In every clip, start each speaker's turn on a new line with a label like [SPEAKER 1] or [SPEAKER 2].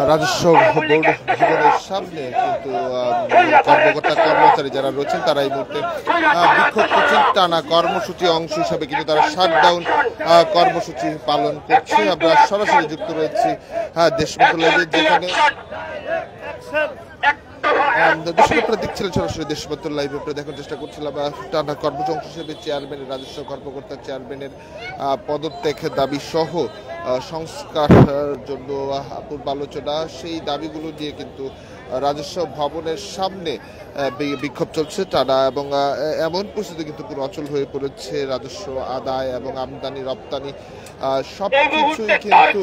[SPEAKER 1] রাজস্ব বোর্ড ভবনের সামনে কিন্তু কর্মকর্তা কর্মচারী যারা রয়েছেন তারা এই মুহূর্তে বিক্ষোভ করছেন। টানা কর্মসূচি অংশ হিসাবে কিন্তু তারা শাটডাউন কর্মসূচি পালন করছে। আমরা সরাসরি যুক্ত রয়েছি দেশবন্ধু লাইভে, যেখানে দর্শক আপনারা দেখছিলেন সরাসরি দেশবন্ধু লাইভে। আপনারা দেখার চেষ্টা করছিলাম টানা কর্মসূচি অংশ হিসেবে চেয়ারম্যানের, রাজস্ব কর্মকর্তা চেয়ারম্যানের পদত্যাগ দাবি সহ সংস্কার জন্য পূর্ব আলোচনা, সেই দাবিগুলো নিয়ে কিন্তু রাজস্ব ভবনের সামনে বিক্ষোভ চলছে টানা, এবং এমন পরিস্থিতি কিন্তু পুরো অচল হয়ে পড়েছে। রাজস্ব আদায় এবং আমদানি রপ্তানি সবকিছুই কিন্তু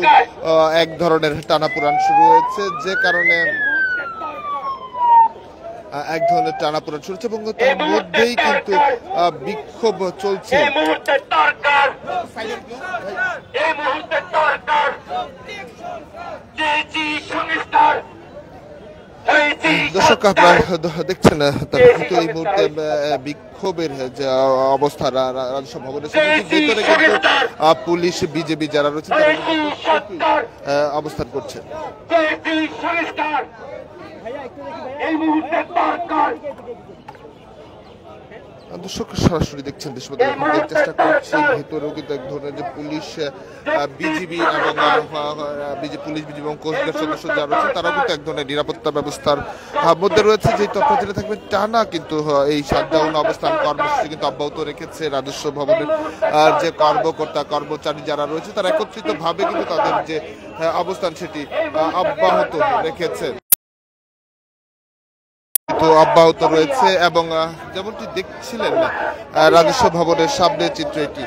[SPEAKER 1] এক ধরনের টানাপোড়ান শুরু হয়েছে, যে কারণে এক ধরনের টানাপোড়েন চলছে এবং তার মধ্যেই কিন্তু বিক্ষোভ চলছে। দর্শক আপনারা দেখছেন কিন্তু এই মুহূর্তে বিক্ষোভের যে অবস্থা রাজস্ব ভবনের ভিতরে কিন্তু পুলিশ বিজেপি যারা রয়েছে তারা অবস্থান করছে। দর্শক সরাসরি দেখছেন দেশবন্ধু চেষ্টা করছি, ভেতরেও কিন্তু এক ধরনের যে পুলিশ বিজিবি এবং পুলিশ বিজিবি এবং কোস্টগার্ড সদস্য যারা রয়েছে তারাও কিন্তু এক ধরনের নিরাপত্তা ব্যবস্থার মধ্যে রয়েছে। যে তথ্য জেনে থাকবেন টানা কিন্তু এই শাটডাউন অবস্থান কর্মসূচি কিন্তু অব্যাহত রেখেছে রাজস্ব ভবনের যে কর্মকর্তা কর্মচারী যারা রয়েছে তারা একত্রিত ভাবে কিন্তু তাদের যে অবস্থান সেটি অব্যাহত রেখেছে, অব্যাহত রয়েছে। এবং যেমনটি দেখছিলেন রাজস্ব ভবনের সামনে চিত্র এটি,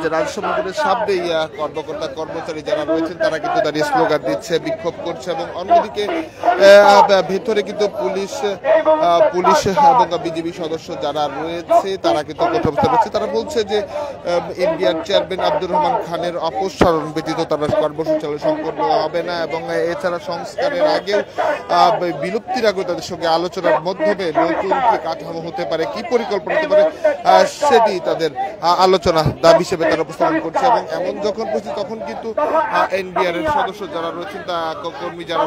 [SPEAKER 1] যে রাজস্ব ভবনের সামনেই কর্মকর্তা কর্মচারী যারা রয়েছেন তারা কিন্তু দাঁড়িয়ে স্লোগান দিচ্ছে, বিক্ষোভ করছে। এবং অন্যদিকে ভেতরে কিন্তু পুলিশ এবং বিজেপি সদস্য যারা রয়েছে তারা কিন্তু কথা বলছে। তারা বলছে যে ইন্ডিয়ার চেয়ারম্যান আব্দুর রহমান খানের অপসারণ ব্যতীত তারা কর্মসূচি সম্পন্ন হবে না, এবং এছাড়া সংস্কারের আগেও বিলুপ্তির আগেও তাদের সঙ্গে আলোচনার মাধ্যমে নতুন কি কাঠামো হতে পারে, কি পরিকল্পনা হতে পারে, সেটি তাদের আলোচনা দাবি হিসেবে তারা উপস্থাপন করছে। এবং এমন যখন পরিস্থিতি তখন কিন্তু এনবিআর এর সদস্য যারা রয়েছেন তা কর্মী যারা